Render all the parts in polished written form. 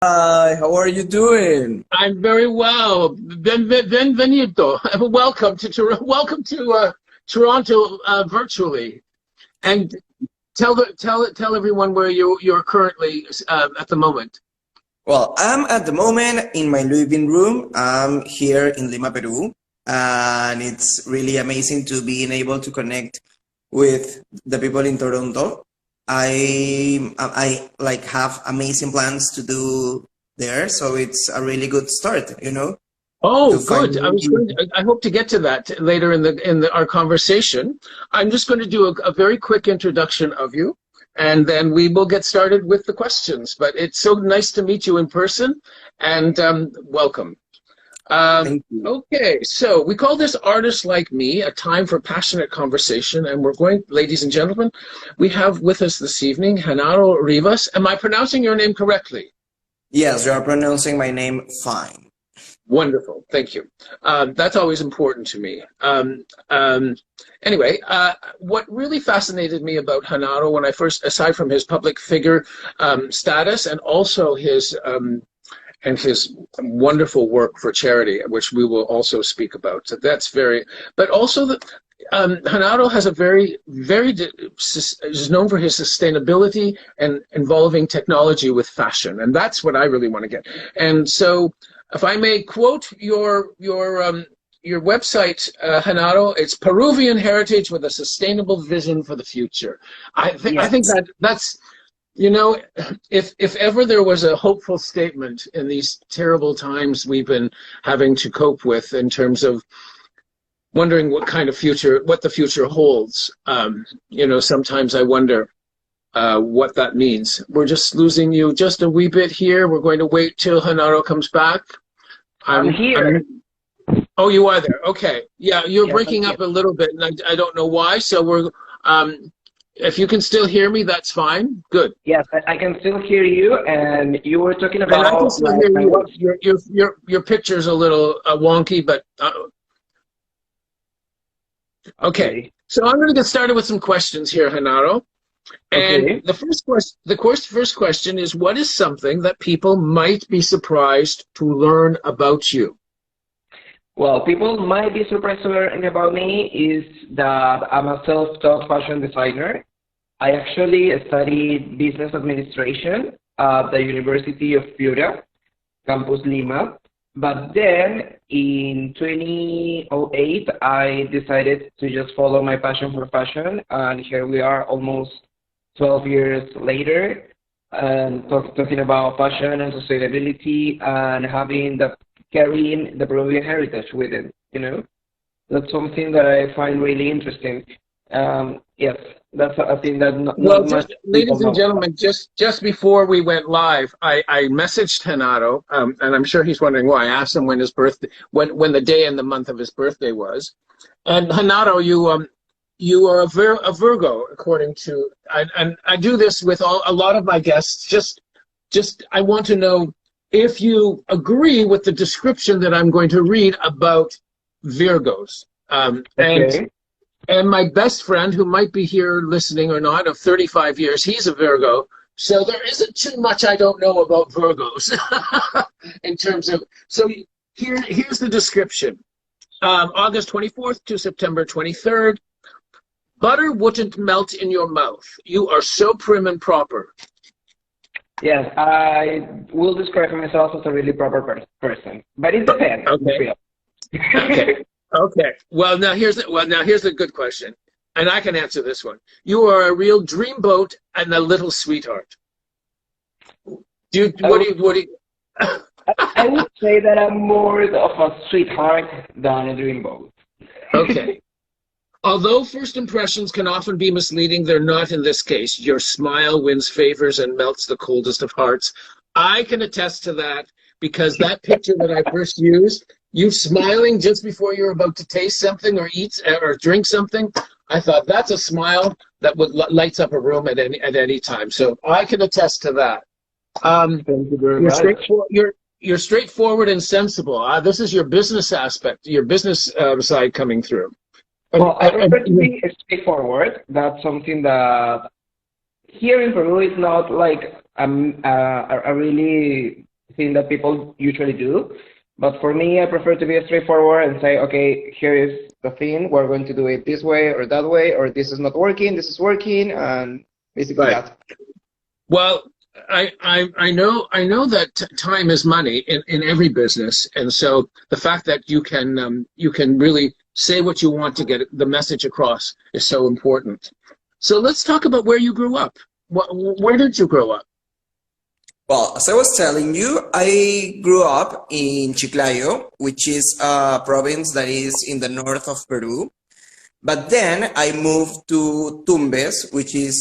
Hi, how are you doing? I'm very well. Benvenuto. Welcome to Toronto virtually. And tell everyone where you're currently at the moment. Well, I'm at the moment in my living room. I'm here in Lima, Peru, and it's really amazing to being able to connect with the people in Toronto. I like have amazing plans to do there, so it's a really good start, to Oh, good. find you. I hope to get to that later in our conversation. I'm just going to do a very quick introduction of you, and then we will get started with the questions. But it's so nice to meet you in person, and welcome. Thank you. Okay, so we call this Artists Like Me, a time for passionate conversation, and we're going, ladies and gentlemen, we have with us this evening Genaro Rivas. Am I pronouncing your name correctly? Yes, you are pronouncing my name fine. Wonderful, thank you. That's always important to me. Anyway, what really fascinated me about Genaro when I first, aside from his public figure status and also his wonderful work for charity, which we will also speak about. So that's very, but also the Genaro has a is known for his sustainability and involving technology with fashion, and that's what I really want to get. And so, if I may quote your website, Genaro, it's Peruvian heritage with a sustainable vision for the future. I think Yes. that's you know, if ever there was a hopeful statement in these terrible times we've been having to cope with in terms of wondering what the future holds, sometimes I wonder what that means. We're just losing you just a wee bit here. We're going to wait till Genaro comes back. I'm here. Oh, you are there. Okay. Yeah, you're Yes, I'm breaking here. up a little bit, and I don't know why. So if you can still hear me, that's fine. Good. Yes, I can still hear you, and you were talking And I can about still my, hear my you. website. Your picture's a little wonky, but okay. Okay. So I'm going to get started with some questions here, Genaro. And Okay. first question is, what is something that people might be surprised to learn about you? Well, people might be surprised to learn about me is that I'm a self-taught fashion designer. I actually studied business administration at the University of Piura, Campus Lima. But then in 2008, I decided to just follow my passion for fashion, and here we are almost 12 years later, and talking about fashion and sustainability and carrying the Peruvian heritage with it. That's something that I find really interesting. Yes, that's a thing that Well, not much just people ladies and know. gentlemen, just before we went live, I messaged Renato, and I'm sure he's wondering why. I asked him when his birthday, when the day and the month of his birthday was. And Renato, you are a Virgo, according to, and I do this with a lot of my guests. Just I want to know if you agree with the description that I'm going to read about Virgos. And Okay. my best friend, who might be here listening or not, of 35 years, he's a Virgo. So there isn't too much I don't know about Virgos in terms of. So here's the description. August 24th to September 23rd. Butter wouldn't melt in your mouth. You are so prim and proper. Yes, I will describe myself as a really proper person, but it depends. I Okay. feel. Okay. Okay. Well, now here's a good question, and I can answer this one. You are a real dreamboat and a little sweetheart. Do you, I what do would, you, what do you, I would say that I'm more of a sweetheart than a dreamboat. okay. Although first impressions can often be misleading, they're not in this case. Your smile wins favors and melts the coldest of hearts. I can attest to that because that picture that I first used, you smiling just before you're about to taste something or eat or drink something, I thought that's a smile that would lights up a room at any time. So I can attest to that. Um, Thank you very you're much. straightforward. You're straightforward and sensible. This is your business aspect, your business side coming through. And, Well, I prefer to and be straightforward. That's something that here in Peru is not like a really thing that people usually do. But for me, I prefer to be straightforward and say, okay, here is the thing. We're going to do it this way or that way, or this is not working, this is working, and basically Right. that. Well, I know that time is money in every business, and so the fact that you can really say what you want to get the message across is so important. So let's talk about where you grew up. Where did you grow up? Well, as I was telling you, I grew up in Chiclayo, which is a province that is in the north of Peru. But then I moved to Tumbes, which is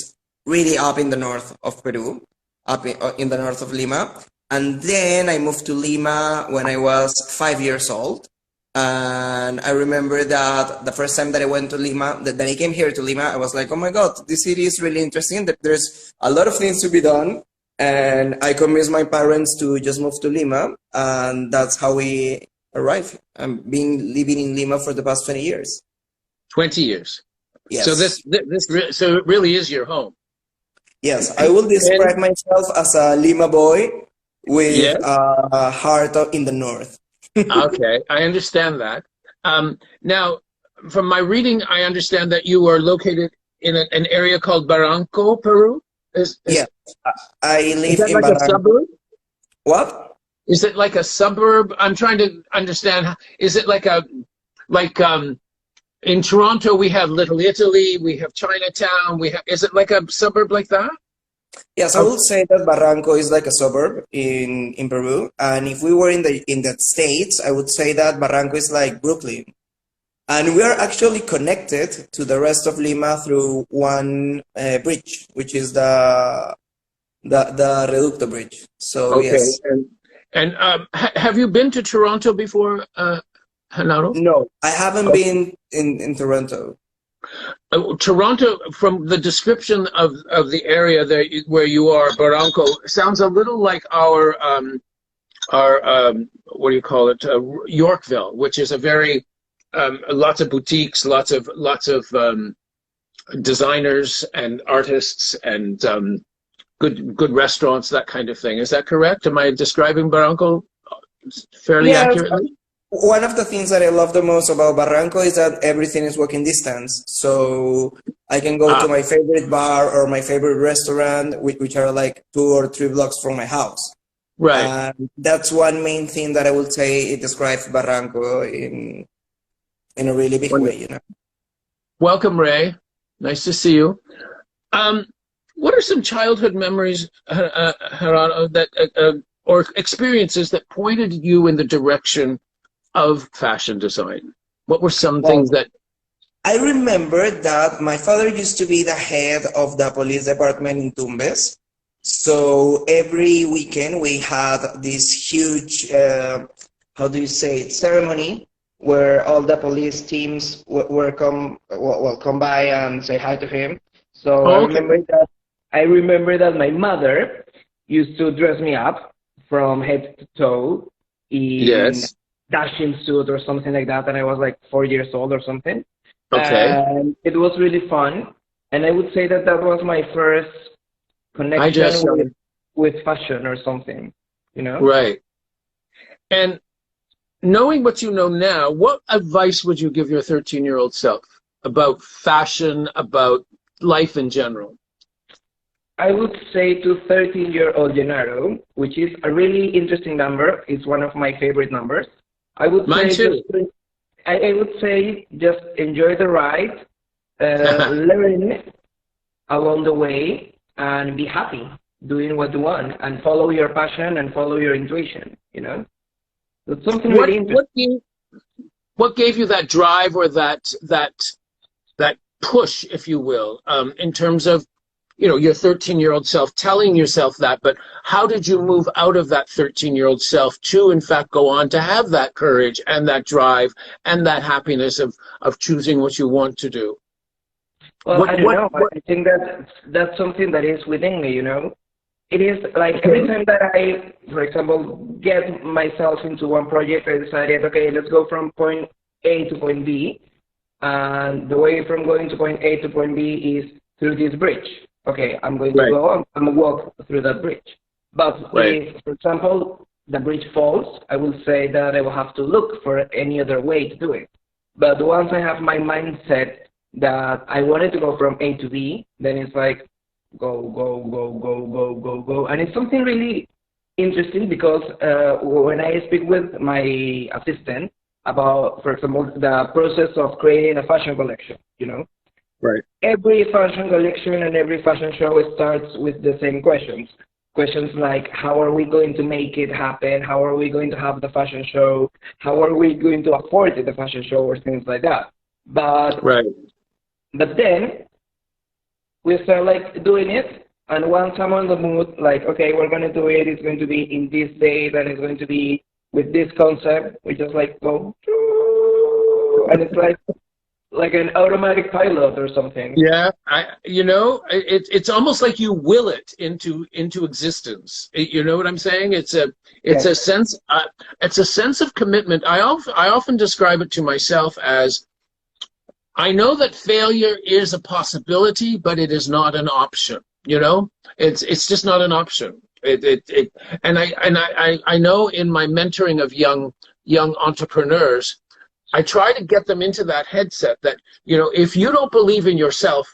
really up in the north of Peru, up in the north of Lima. And then I moved to Lima when I was 5 years old. And I remember that the first time that I went to Lima, that I came here to Lima, I was like, oh my God, this city is really interesting. That there's a lot of things to be done. And I convinced my parents to just move to Lima. And that's how we arrived. I'm been living in Lima for the past 20 years. 20 years. Yes. So so it really is your home. Yes, I will describe myself as a Lima boy with a heart in the north. Okay, I understand that. Now, from my reading, I understand that you are located in an area called Barranco, Peru. Yeah, I live is that in like Barranco. a suburb? What? Is it like a suburb? I'm trying to understand. Is it like in Toronto we have Little Italy, we have Chinatown, is it like a suburb like that? Yes, I would say that Barranco is like a suburb in Peru, and if we were in the States, I would say that Barranco is like Brooklyn, and we are actually connected to the rest of Lima through one bridge, which is the Reducto Bridge. So Okay, yes. and have you been to Toronto before, Genaro? No, I haven't been in Toronto. Toronto, from the description of the area there where you are, Barranco, sounds a little like our what do you call it, Yorkville, which is a very lots of boutiques, lots of designers and artists and good restaurants, that kind of thing. Is that correct? Am I describing Barranco fairly accurately? One of the things that I love the most about Barranco is that everything is walking distance. So I can go to my favorite bar or my favorite restaurant, which are like 2 or 3 blocks from my house. Right. That's one main thing that I would say it describes Barranco in a really big way, you know. Welcome, Ray. Nice to see you. What are some childhood memories, Gerardo, that or experiences that pointed you in the direction of fashion design? What were some things that... I remember that my father used to be the head of the police department in Tumbes. So every weekend we had this huge, how do you say it, ceremony where all the police teams were come by and say hi to him. So I remember that my mother used to dress me up from head to toe in dashing suit or something like that, and I was like 4 years old or something. Okay. And it was really fun, and I would say that was my first connection with fashion or something, you know? Right. And knowing what you know now, what advice would you give your 13-year-old self about fashion, about life in general? I would say to 13-year-old Genaro, which is a really interesting number. It's one of my favorite numbers. I would say just enjoy the ride, learn along the way, and be happy doing what you want, and follow your passion and follow your intuition. You know, it's something really interesting. What gave you that drive or that push, if you will, in terms of, you know, your 13-year-old self telling yourself that, but how did you move out of that 13-year-old self to, in fact, go on to have that courage and that drive and that happiness of choosing what you want to do? Well, I don't know. I think that's something that is within me, you know. It is like every time that I, for example, get myself into one project, I decided, okay, let's go from point A to point B. And the way from going to point A to point B is through this bridge. Okay, I'm going to go, I'm going to walk through that bridge. But if, for example, the bridge falls, I will say that I will have to look for any other way to do it. But once I have my mindset that I wanted to go from A to B, then it's like go, go, go, go, go, go, go. And it's something really interesting because when I speak with my assistant about, for example, the process of creating a fashion collection, you know, Right. every fashion collection and every fashion show starts with the same questions. Questions like, how are we going to make it happen? How are we going to have the fashion show? How are we going to afford the fashion show, or things like that? But then we start like doing it, and once I'm on the mood, like, okay, we're going to do it, it's going to be in this date, and it's going to be with this concept, we just like go, and it's like an automatic pilot or something. Yeah, it's almost like you will it into existence. You know what I'm saying? It's a sense of commitment. I often describe it to myself as, I know that failure is a possibility, but it is not an option. You know, it's just not an option. And I know in my mentoring of young entrepreneurs, I try to get them into that headset that, you know, if you don't believe in yourself,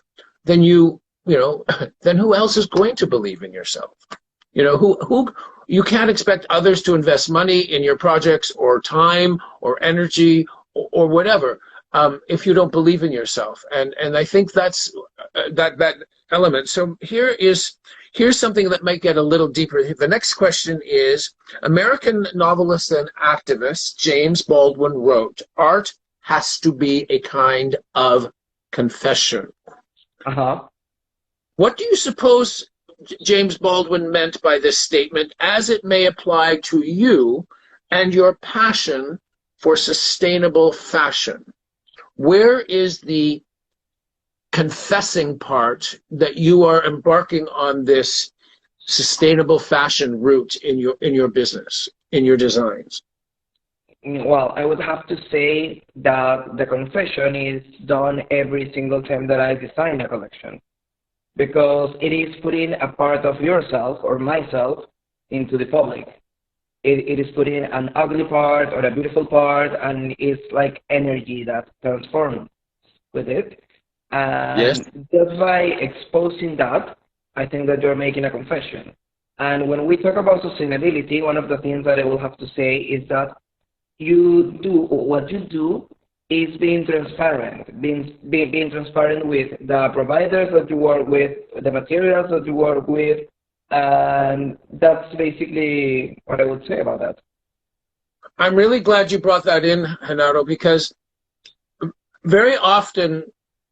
then then who else is going to believe in yourself? You know, who you can't expect others to invest money in your projects or time or energy or whatever if you don't believe in yourself. And I think that's that element. So here's something that might get a little deeper. The next question is, American novelist and activist James Baldwin wrote, "Art has to be a kind of confession." What do you suppose James Baldwin meant by this statement, as it may apply to you and your passion for sustainable fashion? Where is the confessing part that you are embarking on this sustainable fashion route in your business, in your designs? Well, I would have to say that the confession is done every single time that I design a collection, because it is putting a part of yourself or myself into the public. It is putting an ugly part or a beautiful part, and it's like energy that transforms with it. And just by exposing that, I think that you're making a confession. And when we talk about sustainability, one of the things that I will have to say is that what you do is being transparent, being transparent with the providers that you work with, the materials that you work with, and that's basically what I would say about that. I'm really glad you brought that in, Genaro, because very often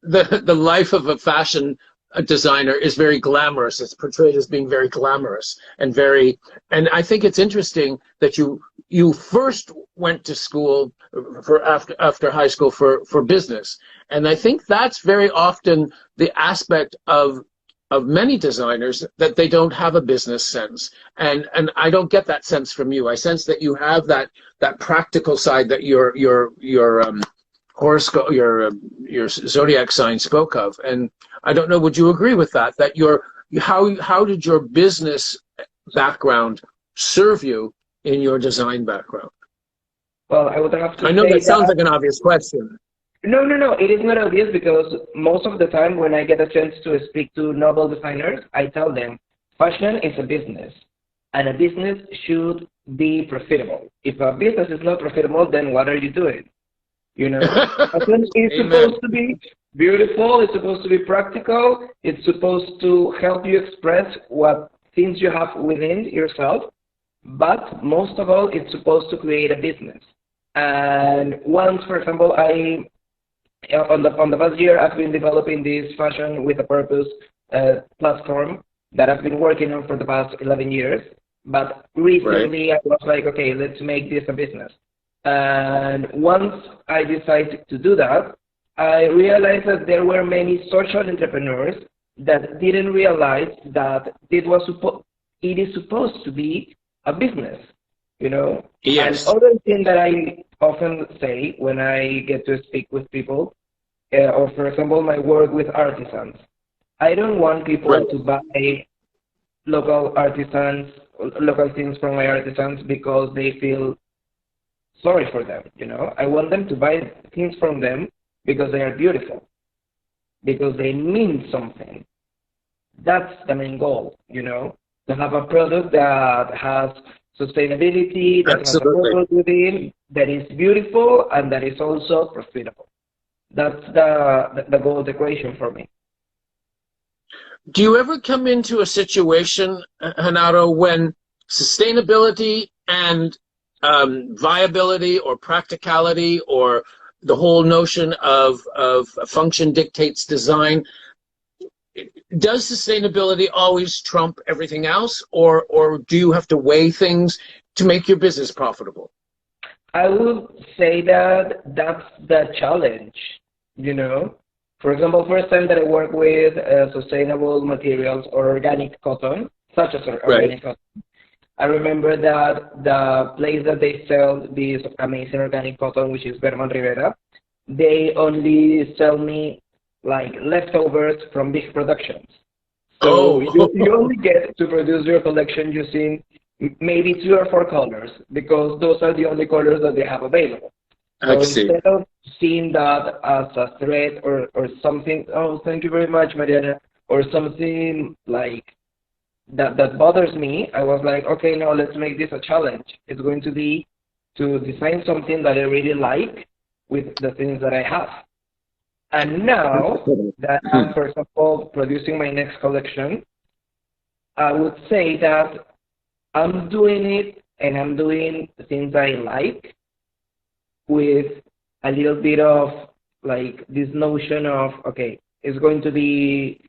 the life of a fashion designer is very glamorous. It's portrayed as being very glamorous and I think it's interesting that you first went to school for after high school for business. And I think that's very often the aspect of many designers, that they don't have a business sense. And I don't get that sense from you. I sense that you have that practical side that your horoscope, your zodiac sign spoke of. And I don't know, would you agree with that? That how did your business background serve you in your design background? Well, I would have to I know say that sounds like an obvious question. No, it is not obvious, because most of the time when I get a chance to speak to novel designers, I tell them, fashion is a business, and a business should be profitable. If a business is not profitable, then what are you doing? You know, fashion is supposed to be beautiful, it's supposed to be practical, it's supposed to help you express what things you have within yourself, but most of all, it's supposed to create a business. And once, for example, on the past year, I've been developing this fashion with a purpose platform that I've been working on for the past 11 years. But recently, I was like, okay, let's make this a business. And once I decided to do that, I realized that there were many social entrepreneurs that didn't realize that it is supposed to be a business, you know? Yes. And other thing that I often say when I get to speak with people, or for example, my work with artisans, I don't want people to buy local artisans local things from my artisans because they feel sorry for them, you know. I want them to buy things from them because they are beautiful, because they mean something. That's the main goal, you know, to have a product that has sustainability, that has a Absolutely. purpose within, that is beautiful, and that is also profitable. That's the goal of the equation for me. Do you ever come into a situation, Hanato, when sustainability and viability or practicality or the whole notion of function dictates design, does sustainability always trump everything else, or do you have to weigh things to make your business profitable? I would say that that's the challenge, you know. For example, first time that I work with sustainable materials or organic cotton, such as organic cotton, I remember that the place that they sell this amazing organic cotton, which is Berman Rivera, they only sell me like leftovers from big productions. So you only get to produce your collection using maybe 2 or 4 colors because those are the only colors that they have available. So instead of seeing that as a threat or something, oh, thank you very much, Mariana, or something like that bothers me, I was like, okay, now let's make this a challenge. It's going to be to design something that I really like with the things that I have. And now that I'm, for example, producing my next collection, I would say that I'm doing it and I'm doing the things I like with a little bit of like this notion of, okay, it's going to be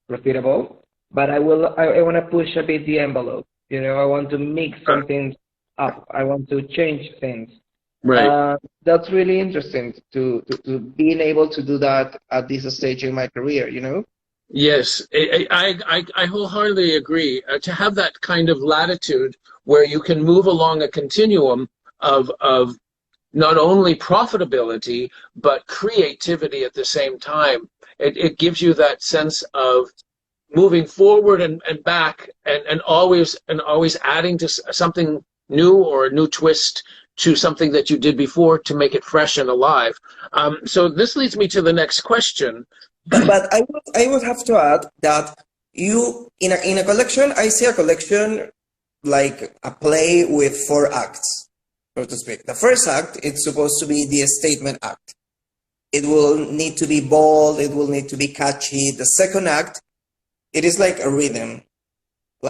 profitable, but I want to push a bit the envelope. You know, I want to mix some things up. I want to change things. Right. That's really interesting to being able to do that at this stage in my career, you know? Yes, I wholeheartedly agree. To have that kind of latitude where you can move along a continuum of not only profitability, but creativity at the same time. It gives you that sense of moving forward and back and always adding to something new or a new twist to something that you did before to make it fresh and alive. So this leads me to the next question. But I would have to add that you in a collection, I see a collection like a play with 4 acts, so to speak. The first act, it's supposed to be the statement act. It will need to be bold, it will need to be catchy. The second act, it is like a rhythm,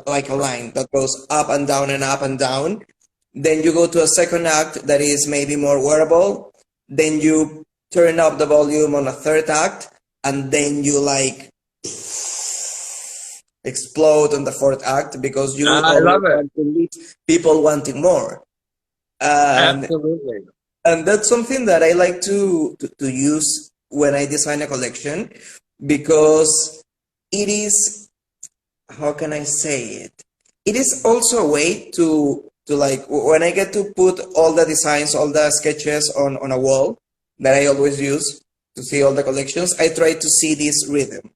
like a line that goes up and down and up and down. Then you go to a second act that is maybe more wearable. Then you turn up the volume on a third act, and then you like explode on the fourth act because you love it. want to leave people wanting more. Absolutely. And that's something that I like to use when I design a collection, because it is, how can I say it? It is also a way to like, when I get to put all the designs, all the sketches on a wall that I always use to see all the collections, I try to see this rhythm.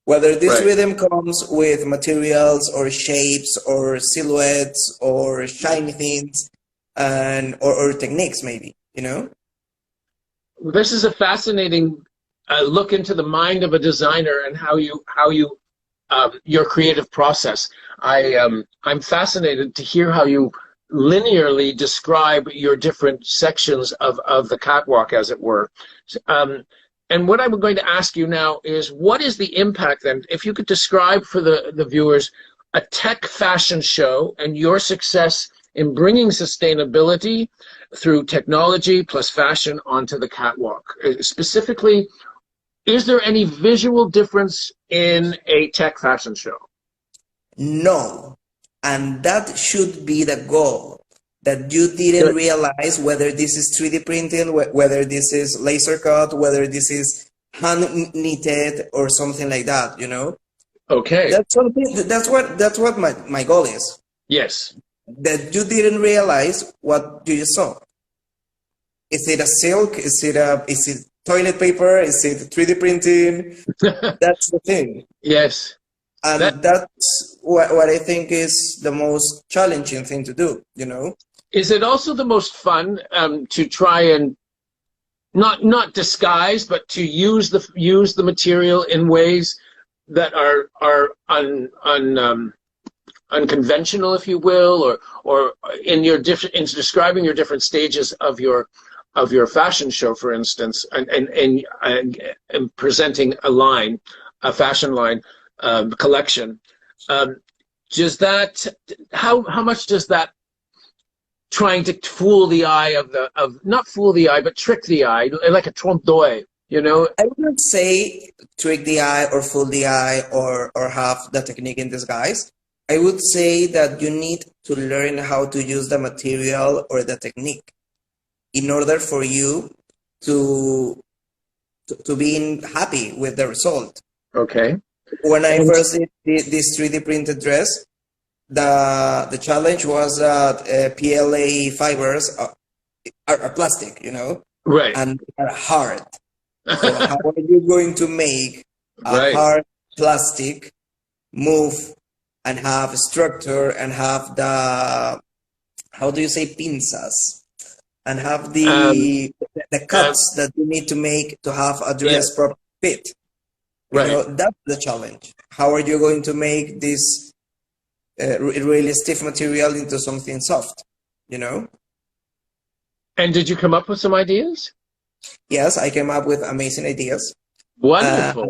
Whether this rhythm comes with materials or shapes or silhouettes or shiny things or techniques, maybe, you know? This is a fascinating look into the mind of a designer and how you your creative process. I'm fascinated to hear how you linearly describe your different sections of the catwalk, as it were. And what I'm going to ask you now is, what is the impact then, if you could describe for the viewers, a tech fashion show and your success in bringing sustainability through technology plus fashion onto the catwalk? Specifically, is there any visual difference in a tech fashion show? No. And that should be the goal, that you didn't realize whether this is 3D printing, whether this is laser cut, whether this is hand knitted or something like that, you know? Okay. That's what my goal is. Yes. That you didn't realize what you saw. Is it a silk? Is it toilet paper? Is it 3D printing? That's the thing. Yes. And that's what I think is the most challenging thing to do, you know? Is it also the most fun to try and not disguise, but to use the material in ways that are unconventional, if you will, or in describing your different stages of your fashion show, for instance, and presenting a fashion line collection. Does that how much does that trying to fool the eye not fool the eye but trick the eye, like a trompe l'oeil, you know? I wouldn't say trick the eye or fool the eye or have the technique in disguise. I would say that you need to learn how to use the material or the technique in order for you to be happy with the result. Okay. When I first did this 3D printed dress, the challenge was that PLA fibers are plastic, you know, right, and are hard. So how are you going to make a hard plastic move and have structure and have the, how do you say, pinzas, and have the cuts that you need to make to have a dress proper fit? You know, that's the challenge. How are you going to make this really stiff material into something soft, you know? And did you come up with some ideas? Yes, I came up with amazing ideas. Wonderful.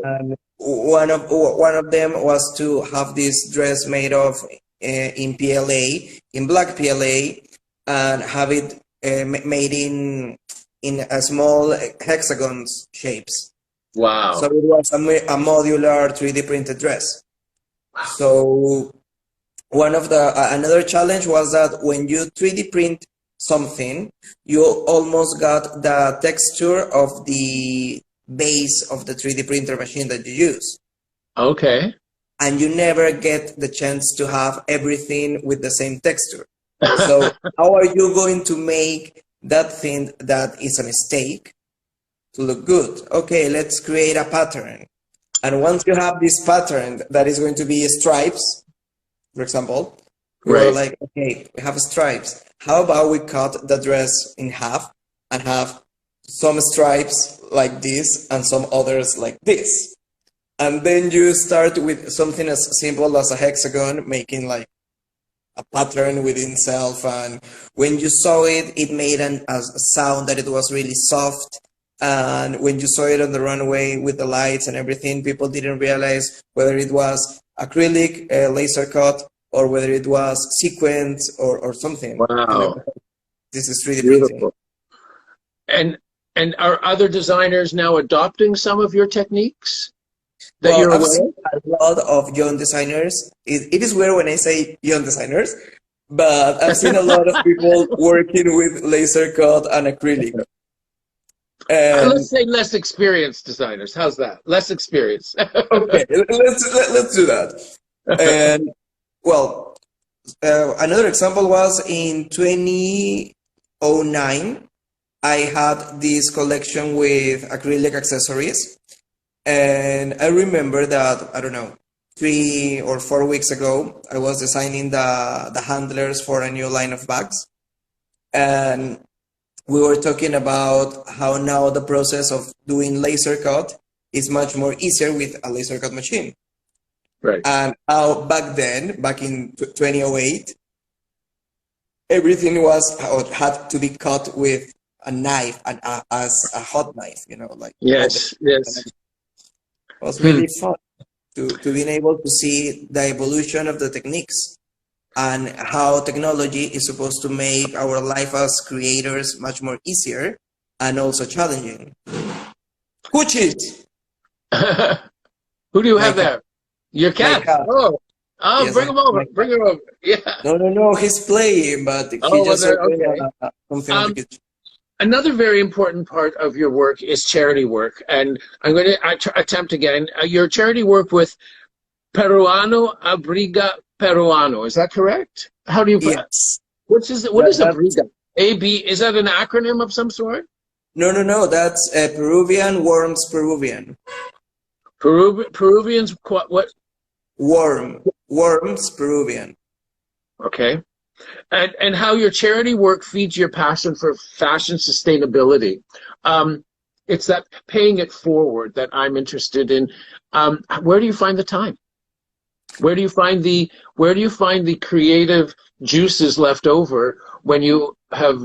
One of them was to have this dress made of in PLA, in black PLA, and have it made in a small hexagons shapes. Wow. So it was a modular 3D printed dress. Wow. So another challenge was that when you 3D print something, you almost got the texture of the base of the 3D printer machine that you use. Okay. And you never get the chance to have everything with the same texture. So how are you going to make that thing that is a mistake to look good? Okay, let's create a pattern. And once you have this pattern that is going to be stripes, for example, we're like, okay, we have stripes. How about we cut the dress in half and have some stripes like this and some others like this? And then you start with something as simple as a hexagon, making like a pattern within itself. And when you saw it, it made a sound that it was really soft. And when you saw it on the runway with the lights and everything, people didn't realize whether it was acrylic, laser cut, or whether it was sequence or something. Wow. This is 3D printing. And are other designers now adopting some of your techniques that Well, you're I've aware seen a lot of young designers. It is weird when I say young designers, but I've seen a lot of people working with laser cut and acrylic. Let's say less experienced designers. How's that? Less experienced. Okay, let's do that. And well, another example was in 2009. I had this collection with acrylic accessories, and I remember that, I don't know, 3 or 4 weeks ago, I was designing the handlers for a new line of bags, and we were talking about how now the process of doing laser cut is much more easier with a laser cut machine. Right. And how back then, back in 2008, everything had to be cut with a knife, and as a hot knife, you know, like. Yes. It was really fun to being able to see the evolution of the techniques and how technology is supposed to make our life as creators much more easier and also challenging. Who cheats? Who do you have there? Your cat. Oh, yes, bring him over. Bring him over. Yeah. No, he's playing, but he just opened something on the kitchen. Another very important part of your work is charity work, and I'm going to attempt again. Your charity work with Peruano Abriga Peruano. Is that correct? How do you? Yes. What is Abriga? AB? Is that an acronym of some sort? No. That's Peruvian warms Peruvian. Peruvians what? Worms Peruvian. Okay. And how your charity work feeds your passion for fashion sustainability. It's that paying it forward that I'm interested in. Where do you find the time? Where do you find the creative juices left over when you have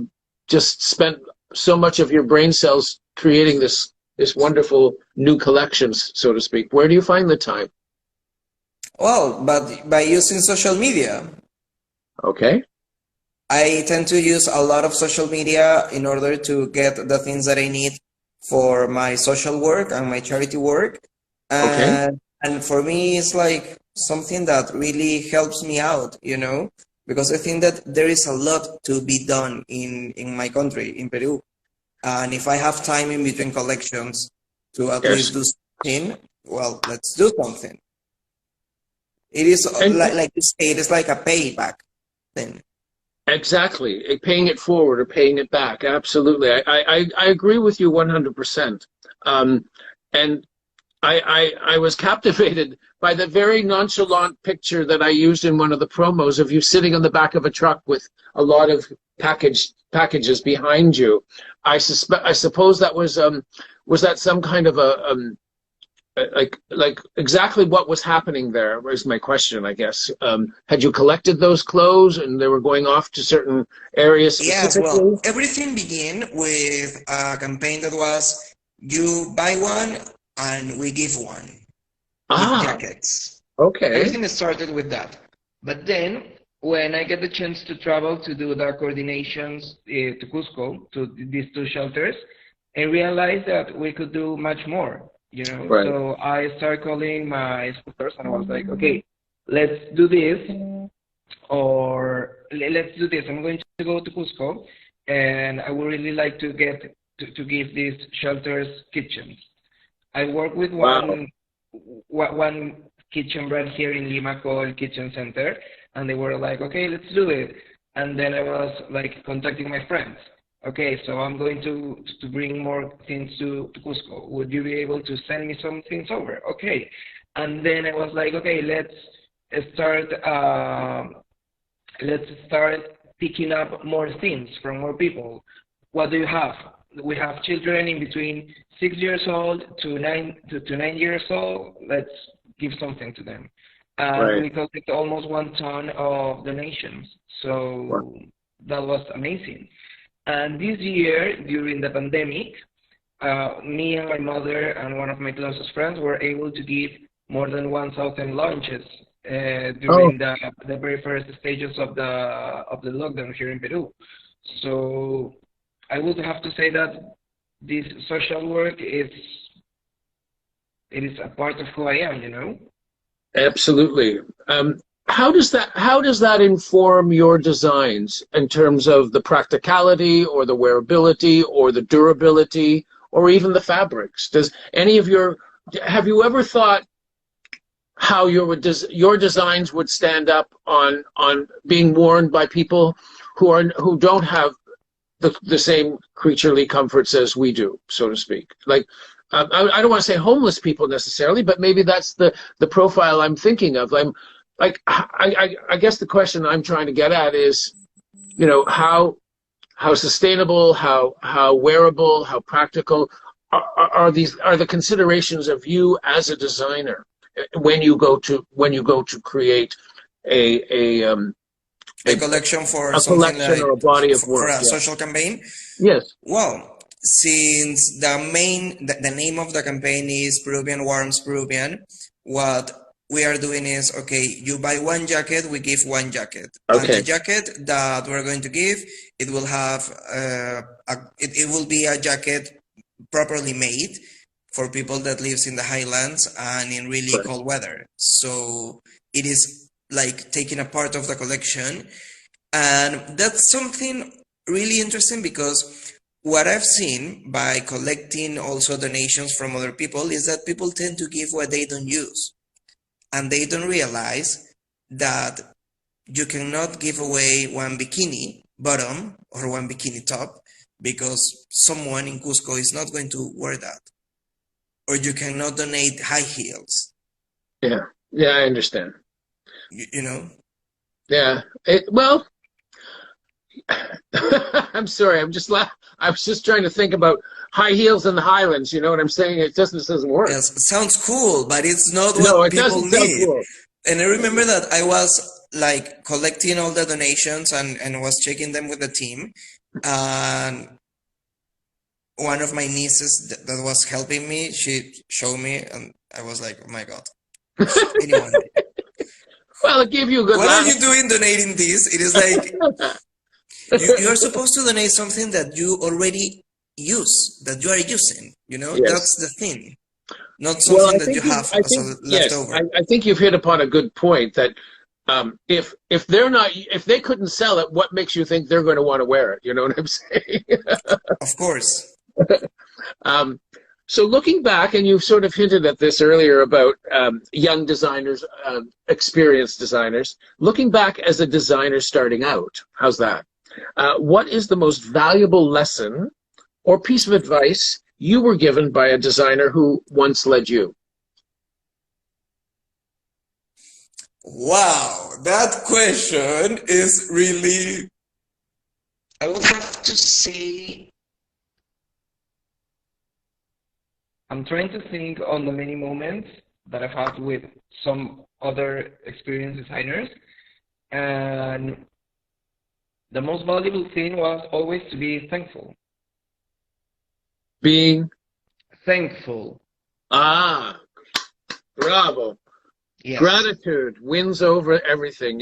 just spent so much of your brain cells creating this wonderful new collections, so to speak? Where do you find the time? Well, but by using social media. Okay. I tend to use a lot of social media in order to get the things that I need for my social work and my charity work. Okay. And for me, it's like something that really helps me out, you know, because I think that there is a lot to be done in my country, in Peru. And if I have time in between collections to at Yes. least do something, well, let's do something. It is And like you say, it is like a payback thing. exactly. Paying it forward or paying it back. Absolutely. I agree with you 100%. And I was captivated by the very nonchalant picture that I used in one of the promos of you sitting on the back of a truck with a lot of packages behind you. I suppose that was that some kind of a like exactly what was happening there was my question, I guess. Had you collected those clothes and they were going off to certain areas Yes, specifically? well, everything began with a campaign that was you buy one and we give one with jackets. Okay. Everything started with that. But then, when I get the chance to travel to do the coordinations to Cusco, to these two shelters, I realized that we could do much more, you know? Right. So I started calling my sponsors and I was like, okay, let's do this, or let's do this. I'm going to go to Cusco and I would really like to get to give these shelters kitchens. I work with one kitchen brand here in Lima called Kitchen Center, and they were like, okay, let's do it. And then I was like contacting my friends. Okay, so I'm going to bring more things to Cusco. Would you be able to send me some things over? Okay. And then I was like, okay, let's start picking up more things from more people. What do you have? We have children in between 6 years old to 9 years old. Let's give something to them. And Right. we collected almost 1 ton of donations. So that was amazing. And this year, during the pandemic, me and my mother and one of my closest friends were able to give more than 1,000 lunches during the very first stages of the lockdown here in Peru. So I would have to say that this social work it is a part of who I am, you know. Absolutely. How does that inform your designs in terms of the practicality or the wearability or the durability or even the fabrics? Have you ever thought how your designs would stand up on being worn by people who don't have the same creaturely comforts as we do, so to speak? Like, I don't want to say homeless people necessarily, but maybe that's the profile I'm thinking of. I guess the question I'm trying to get at is, you know, how sustainable, how wearable, how practical are the considerations of you as a designer when you go to create a collection for a something collection like or a body of work? for a Yeah. social campaign. Yes. Well, since the name of the campaign is Peruvian Warms Peruvian, what we are doing is, okay, you buy one jacket, we give one jacket. And Okay. the jacket that we're going to give, it will have it will be a jacket properly made for people that lives in the highlands and in really Right. cold weather. So it is like taking a part of the collection, and that's something really interesting because what I've seen by collecting also donations from other people is that people tend to give what they don't use, and they don't realize that you cannot give away one bikini bottom or one bikini top because someone in Cusco is not going to wear that, or you cannot donate high heels. Yeah. Yeah, I understand. You know? Yeah. Well, I'm sorry. I was just trying to think about high heels in the Highlands. You know what I'm saying? It doesn't work. Yes, sounds cool, but it's not No, what it people doesn't sound need. cool. And I remember that I was like collecting all the donations and was checking them with the team. And one of my nieces that was helping me, she showed me, and I was like, oh my God. Anyone, Well, it gave you a good what are laugh. you doing donating this? It is like you're supposed to donate something that you already use, that you are using, you know? Yes. That's the thing. Not Well, something that you have I as think, a yes, leftover. I think you've hit upon a good point that if they're not, if they couldn't sell it, what makes you think they're going to want to wear it? You know what I'm saying? Of course. Um, so looking back, and you've sort of hinted at this earlier about young designers, experienced designers. Looking back as a designer starting out, how's that? What is the most valuable lesson or piece of advice you were given by a designer who once led you? Wow, that question is really. I would have to say. I'm trying to think on the many moments that I've had with some other experienced designers, and the most valuable thing was always to be thankful. Being Thankful. bravo. Yes. Gratitude wins over everything.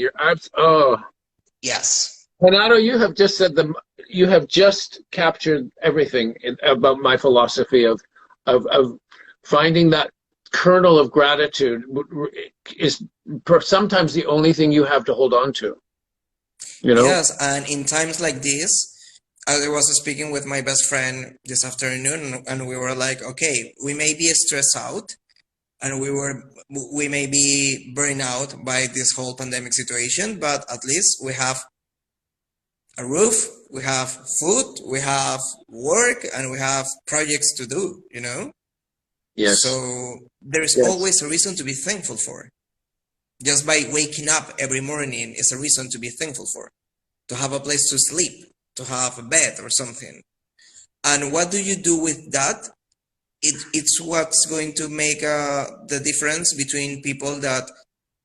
Yes. Renato, you have just said you have just captured everything about my philosophy of finding that kernel of gratitude is sometimes the only thing you have to hold on to. You know? Yes, and in times like this, I was speaking with my best friend this afternoon, and we were like, okay, we may be stressed out, and we may be burned out by this whole pandemic situation, but at least we have a roof, we have food, we have work, and we have projects to do, you know? Yes. So there is Yes. always a reason to be thankful for. Just by waking up every morning is a reason to be thankful for. To have a place to sleep, to have a bed or something. And what do you do with that? It's what's going to make the difference between people that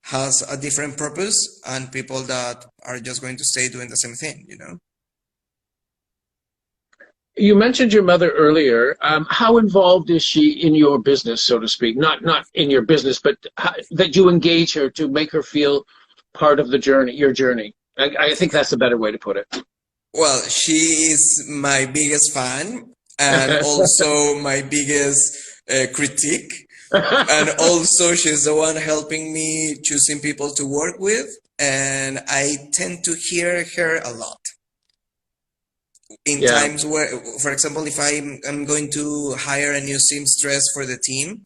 has a different purpose and people that are just going to stay doing the same thing, you know? You mentioned your mother earlier. How involved is she in your business, so to speak? Not in your business, but that you engage her to make her feel part of the journey, your journey. I think that's a better way to put it. Well, she is my biggest fan and also my biggest critique. And also she's the one helping me choosing people to work with. And I tend to hear her a lot. In times where, for example, if I'm going to hire a new seamstress for the team,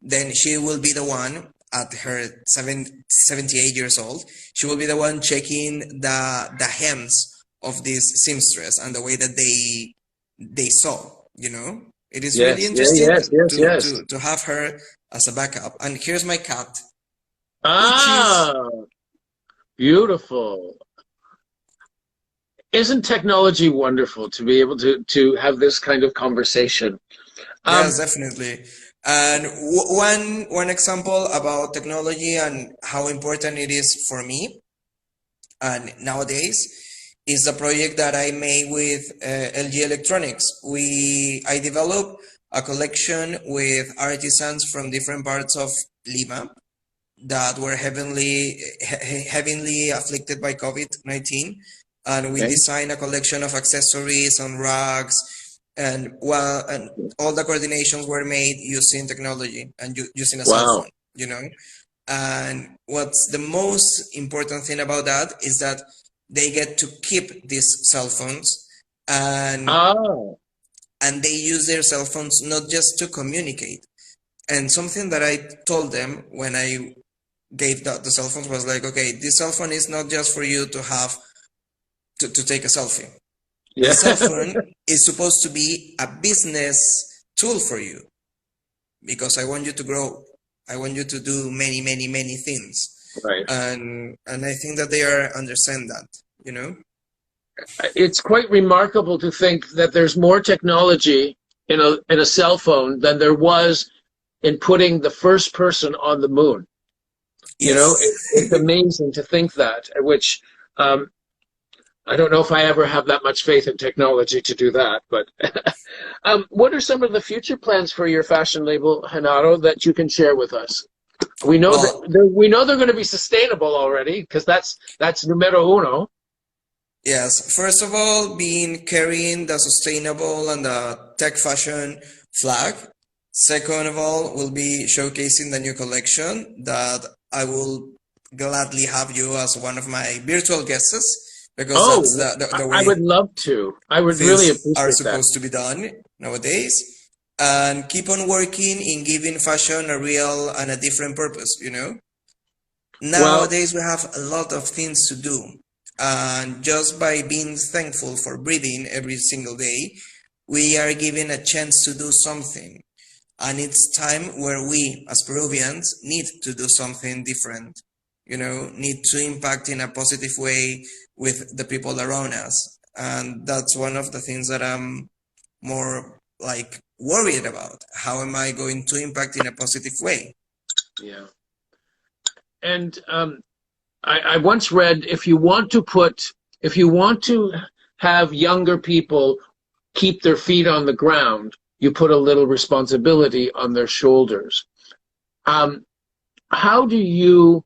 then she will be the one at her 78 years old. She will be the one checking the hems of this seamstress and the way that they sew, you know? It is really interesting to have her as a backup. And here's my cat. Beautiful. Isn't technology wonderful to be able to have this kind of conversation? Yes, definitely. And one example about technology and how important it is for me and nowadays is the project that I made with LG Electronics. I developed a collection with artisans from different parts of Lima that were heavily afflicted by COVID-19. And we designed a collection of accessories and rugs, and all the coordinations were made using technology and using a cell phone, you know. And what's the most important thing about that is that they get to keep these cell phones, and they use their cell phones not just to communicate. And something that I told them when I gave the cell phones was like, okay, this cell phone is not just for you to have to take a selfie. The cell phone is supposed to be a business tool for you, because I want you to grow I want you to do many, many, many things. Right. And I think that they are understand that, you know? It's quite remarkable to think that there's more technology in a cell phone than there was in putting the first person on the moon. You Yes. know, it's amazing to think that, which I don't know if I ever have that much faith in technology to do that. But what are some of the future plans for your fashion label, Genaro, that you can share with us? We know they're going to be sustainable already, because that's numero uno. Yes, first of all, carrying the sustainable and the tech fashion flag. Second of all, we'll be showcasing the new collection that I will gladly have you as one of my virtual guests, because that's the way I would love to. I would things really appreciate are supposed to be done nowadays. And keep on working in giving fashion a real and a different purpose, you know? Nowadays, we have a lot of things to do. And just by being thankful for breathing every single day, we are given a chance to do something. And it's time where we, as Peruvians, need to do something different, you know, need to impact in a positive way with the people around us. And that's one of the things that I'm more like worried about. How am I going to impact in a positive way? Yeah. And I once read, if you want to have younger people keep their feet on the ground, you put a little responsibility on their shoulders. How do you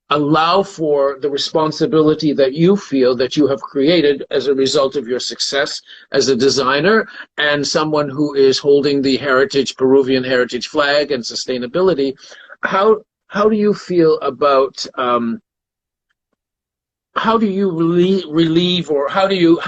allow for the responsibility that you feel that you have created as a result of your success as a designer and someone who is holding the Peruvian heritage flag and sustainability? How do you feel about how do you relieve, or how do you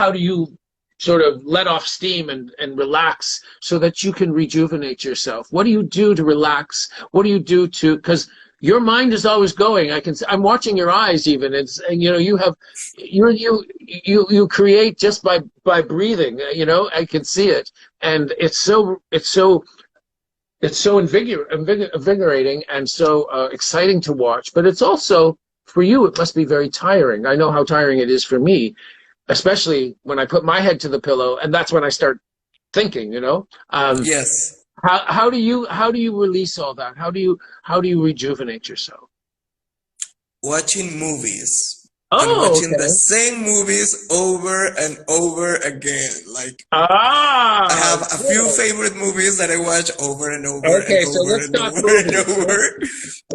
sort of let off steam and relax so that you can rejuvenate yourself? What do you do to relax? What do you do because your mind is always going. I'm watching your eyes even. You know, you create just by breathing, you know, I can see it. And it's so invigorating and so exciting to watch. But it's also, for you, it must be very tiring. I know how tiring it is for me, especially when I put my head to the pillow, and that's when I start thinking, you know. Yes. How do you release all that? How do you rejuvenate yourself? Watching movies. Oh, and watching okay. the same movies over and over again. Like, I have a few favorite movies that I watch over and over okay, and so over let's and talk over and movies. over.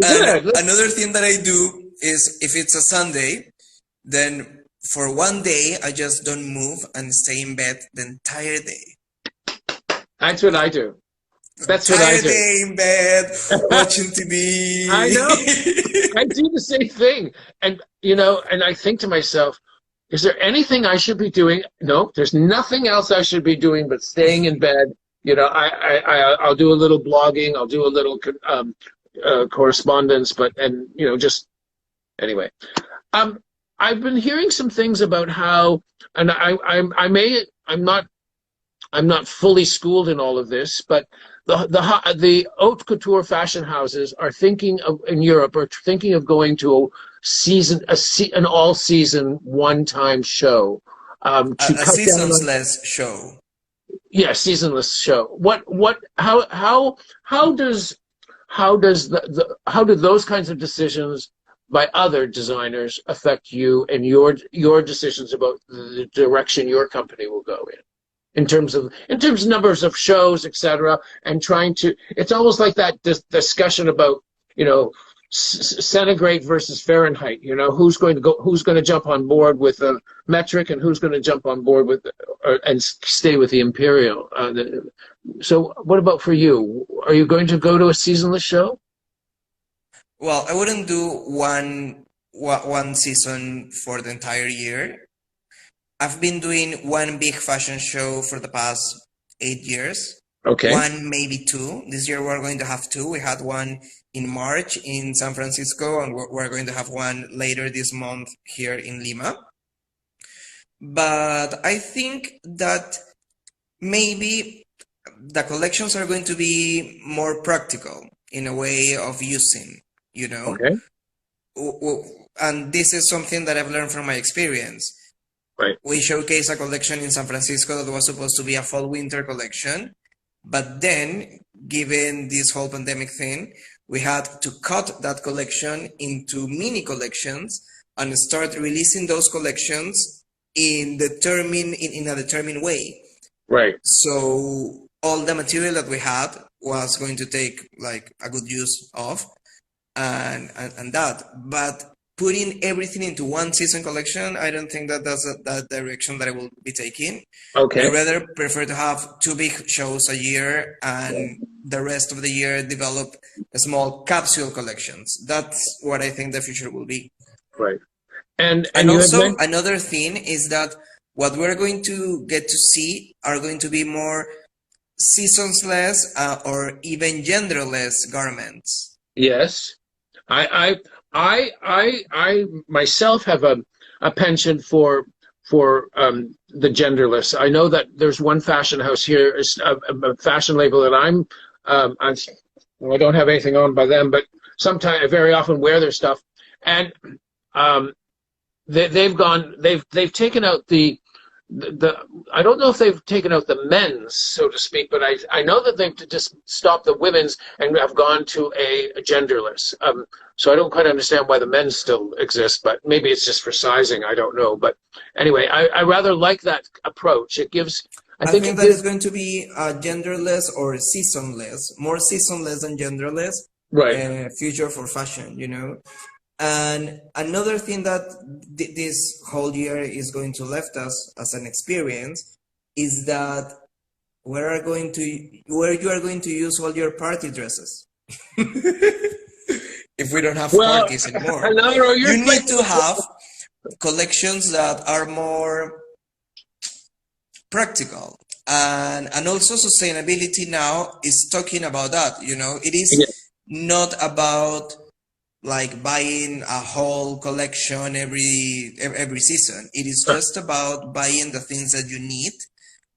Good. And another thing that I do is, if it's a Sunday, then for one day I just don't move and stay in bed the entire day. That's what I do. That's what I do. Entire day in bed watching TV. I know. I do the same thing, and you know, and I think to myself, is there anything I should be doing? No, there's nothing else I should be doing but staying in bed. You know, I'll do a little blogging, I'll do a little correspondence, and you know, just anyway. I've been hearing some things about how, and I'm not fully schooled in all of this, but the haute couture fashion houses are thinking of, in Europe, are thinking of going to an all-season, one-time show. A seasonless show. Yeah, seasonless show. How do those kinds of decisions by other designers affect you and your decisions about the direction your company will go in terms of numbers of shows, etc., and trying to, it's almost like that discussion about, you know, centigrade versus Fahrenheit, you know, who's going to jump on board with the metric and who's going to jump on board with and stay with the imperial. So what about for you? Are you going to go to a seasonless show? Well, I wouldn't do one season for the entire year. I've been doing one big fashion show for the past 8 years. Okay. One, maybe two. This year we're going to have two. We had one in March in San Francisco, and we're going to have one later this month here in Lima. But I think that maybe the collections are going to be more practical in a way of using, you know. Okay. And this is something that I've learned from my experience. Right. We showcased a collection in San Francisco that was supposed to be a fall-winter collection, but then, given this whole pandemic thing, we had to cut that collection into mini collections and start releasing those collections in a determined way. Right. So all the material that we had was going to take like a good use of, and that. But putting everything into one season collection, I don't think that that's that direction that I will be taking. Okay. I rather prefer to have 2 big shows a year and the rest of the year develop small capsule collections. That's what I think the future will be. Right. And also another thing is that what we're going to get to see are going to be more seasonless or even genderless garments. Yes. I myself have a penchant for the genderless. I know that there's one fashion house here, a fashion label that I don't have anything on by them, but sometimes I very often wear their stuff, and they've taken out the I don't know if they've taken out the men's, so to speak, but I know that they've just stopped the women's and have gone to a genderless. So I don't quite understand why the men's still exist, but maybe it's just for sizing. I don't know. But anyway, I rather like that approach. It gives. I think that is going to be genderless or seasonless, more seasonless than genderless. Right. Future for fashion, you know. And another thing that this whole year is going to left us as an experience is that where you are going to use all your party dresses. If we don't have parties anymore, you need to have collections that are more practical, and also sustainability now is talking about that. You know, it is not about like buying a whole collection every season. It is just about buying the things that you need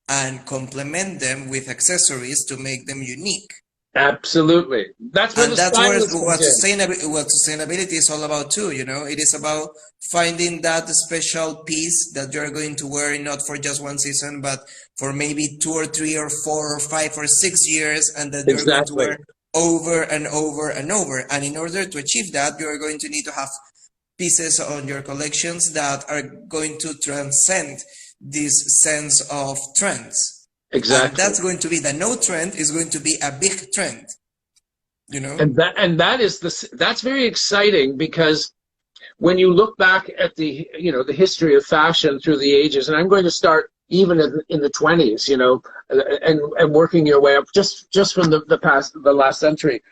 and complement them with accessories to make them unique. Absolutely. That's what sustainability is all about too, you know. It is about finding that special piece that you're going to wear not for just one season, but for maybe 2 or 3 or 4 or 5 or 6 years, and that you're going to wear over and over and over. And in order to achieve that, you're going to need to have pieces on your collections that are going to transcend this sense of trends. Exactly. And that's going to be the no trend is going to be a big trend. You know? And that's very exciting, because when you look back at the history of fashion through the ages, and I'm going to start even in the 20s, you know, and working your way up just from the last century,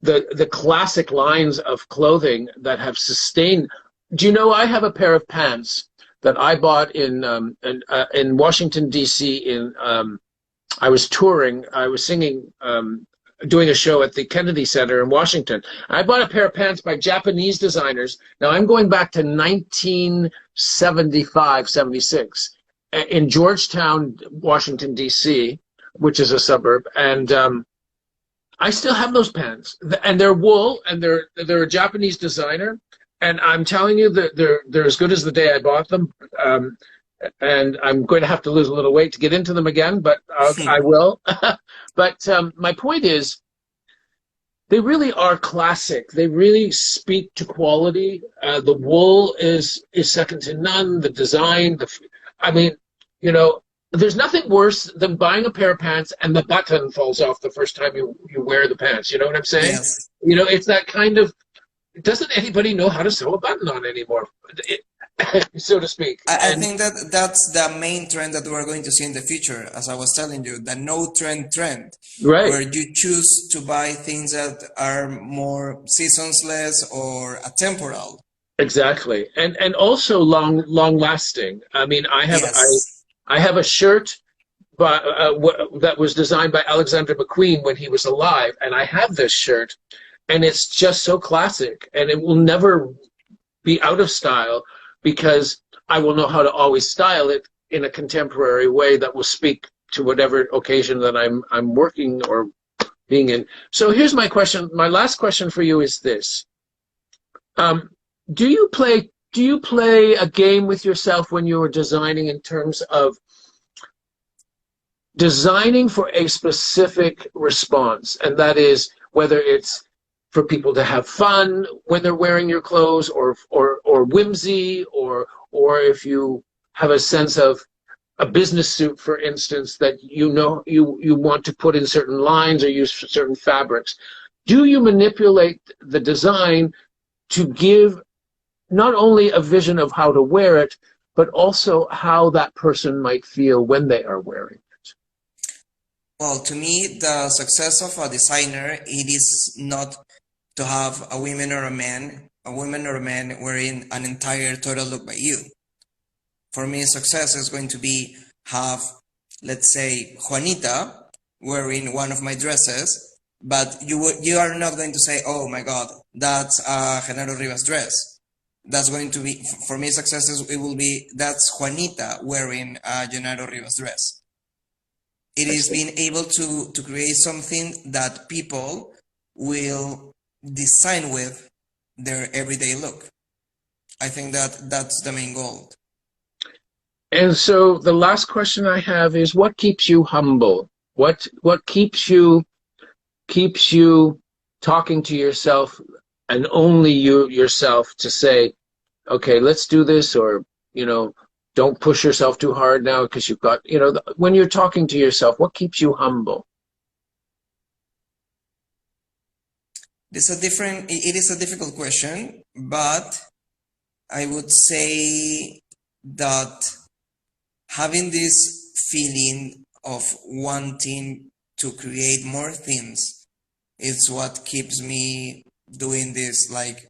the classic lines of clothing that have sustained. Do you know I have a pair of pants that I bought in Washington D.C. I was touring, I was singing, doing a show at the Kennedy Center in Washington. I bought a pair of pants by Japanese designers. Now I'm going back to 1975, 76 in Georgetown, Washington, D.C., which is a suburb. And I still have those pants, and they're wool, and they're a Japanese designer. And I'm telling you that they're as good as the day I bought them. And I'm going to have to lose a little weight to get into them again, but I will. But my point is, they really are classic. They really speak to quality. The wool is second to none. The design, I mean, you know, there's nothing worse than buying a pair of pants and the button falls off the first time you wear the pants. You know what I'm saying? Yes. You know, it's that kind of. Doesn't anybody know how to sew a button on anymore? So to speak. I think that's the main trend that we're going to see in the future, as I was telling you, the no trend, right? Where you choose to buy things that are more seasonless or atemporal. Exactly, and also long lasting. I mean, I have a shirt, that was designed by Alexander McQueen when he was alive, and I have this shirt, and it's just so classic, and it will never be out of style, because I will know how to always style it in a contemporary way that will speak to whatever occasion that I'm working or being in. So here's my question. My last question for you is this: Do you play a game with yourself when you are designing, in terms of designing for a specific response, and that is whether it's for people to have fun when they're wearing your clothes, or whimsy, or if you have a sense of a business suit, for instance, that you want to put in certain lines or use certain fabrics. Do you manipulate the design to give not only a vision of how to wear it, but also how that person might feel when they are wearing it? Well, to me, the success of a designer, it is not to have a woman or a man wearing an entire total look by you. For me, success is going to be have, let's say, Juanita wearing one of my dresses, but you are not going to say, oh my God, that's a Genaro Rivas dress. That's going to be, for me, success it will be, that's Juanita wearing a GENARO Rivas dress. It is being able to create something that people will design with their everyday look. I think that's the main goal. And so the last question I have is, what keeps you humble? What keeps you talking to yourself, and only you yourself, to say, okay, let's do this, or, don't push yourself too hard now because you've got, when you're talking to yourself, what keeps you humble? It is a difficult question, but I would say that having this feeling of wanting to create more things is what keeps me doing this. Like,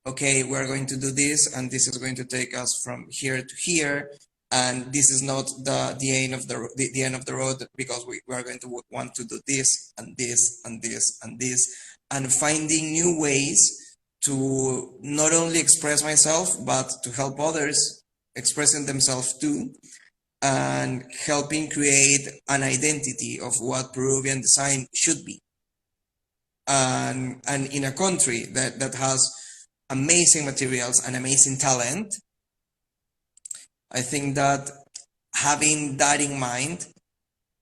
okay, we're going to do this, and this is going to take us from here to here, and this is not the end of the road, because we are going to want to do this and this and this and this, and finding new ways to not only express myself, but to help others expressing themselves too, and helping create an identity of what Peruvian design should be. And in a country that has amazing materials and amazing talent, I think that having that in mind,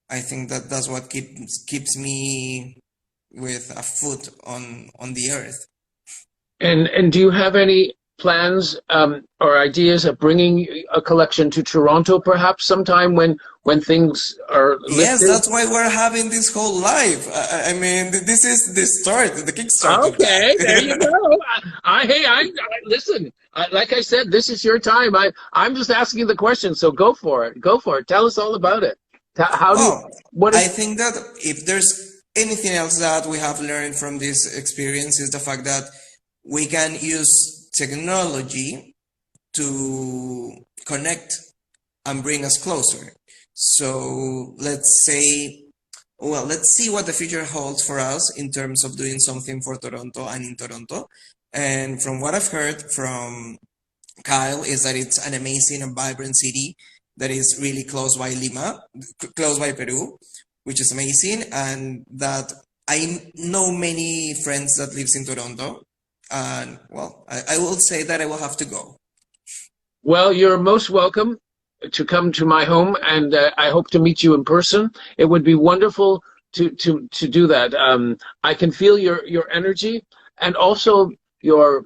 I think that's what keeps me with a foot on the earth. And do you have any plans or ideas of bringing a collection to Toronto, perhaps sometime when things are lifted? Yes, that's why we're having this whole live. I mean, this is the start, the kickstart. Okay, there you go. I listen. Like I said, this is your time. I'm just asking the question, so go for it. Go for it. Tell us all about it. I think that if there's anything else that we have learned from this experience, is the fact that we can use technology to connect and bring us closer. So let's see what the future holds for us in terms of doing something for Toronto and in Toronto. And from what I've heard from Kyle, is that it's an amazing and vibrant city that is really close by Lima, close by Peru, which is amazing. And that I know many friends that lives in Toronto. And well, I will say that I will have to go. Well, you're most welcome to come to my home, and I hope to meet you in person. It would be wonderful to do that. I can feel your energy, and also your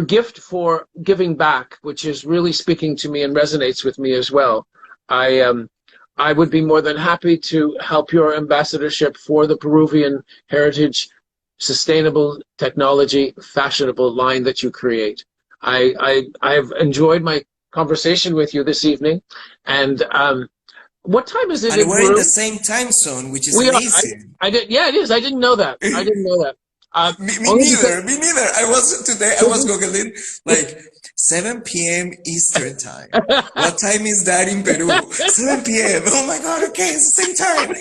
gift for giving back, which is really speaking to me and resonates with me as well. I would be more than happy to help your ambassadorship for the Peruvian heritage, sustainable technology, fashionable line that you create. I've enjoyed my conversation with you this evening, and what time is it? And we're in the same time zone, which is amazing. Yeah, it is. I didn't know that. I didn't know that. Me neither. I was Googling like 7 p.m. Eastern time. What time is that in Peru? 7 p.m. Oh my God, okay, it's the same time.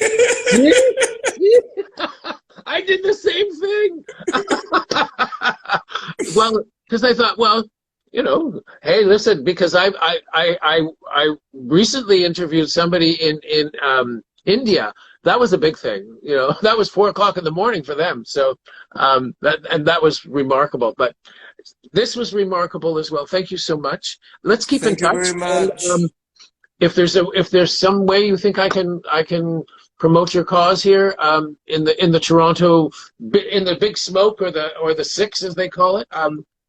I did the same thing. Well, because I thought, well, you know, hey, listen, because I recently interviewed somebody in India. That was a big thing, you know. That was 4 o'clock in the morning for them. So that was remarkable. But this was remarkable as well. Thank you so much. Let's keep in Thank you touch. very And, much. if there's some way you think I can promote your cause here, in the Toronto, in the Big Smoke, or the Six as they call it,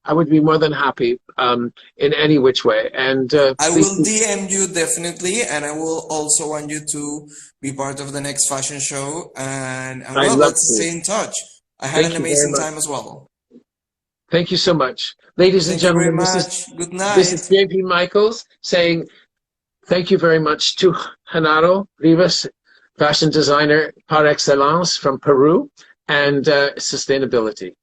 I would be more than happy, in any which way. And I please, will DM you definitely, and I will also want you to be part of the next fashion show. And I'd well, love let's to. stay in touch. I had an Thank you very amazing much. time as well. Thank you so much, ladies and Thank you very gentlemen. much. Good This is night. JP Michaels saying thank you very much to Genaro Rivas, fashion designer par excellence from Peru, and sustainability.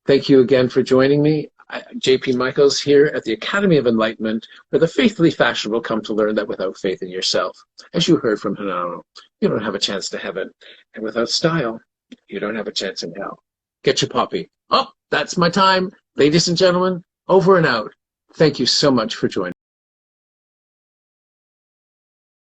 Thank you again for joining me. JP Michaels here at the Academy of Enlightenment, where the faithfully fashionable come to learn that without faith in yourself, as you heard from Genaro, you don't have a chance to heaven. And without style, you don't have a chance in hell. Get your poppy. Oh, that's my time. Ladies and gentlemen, over and out. Thank you so much for joining.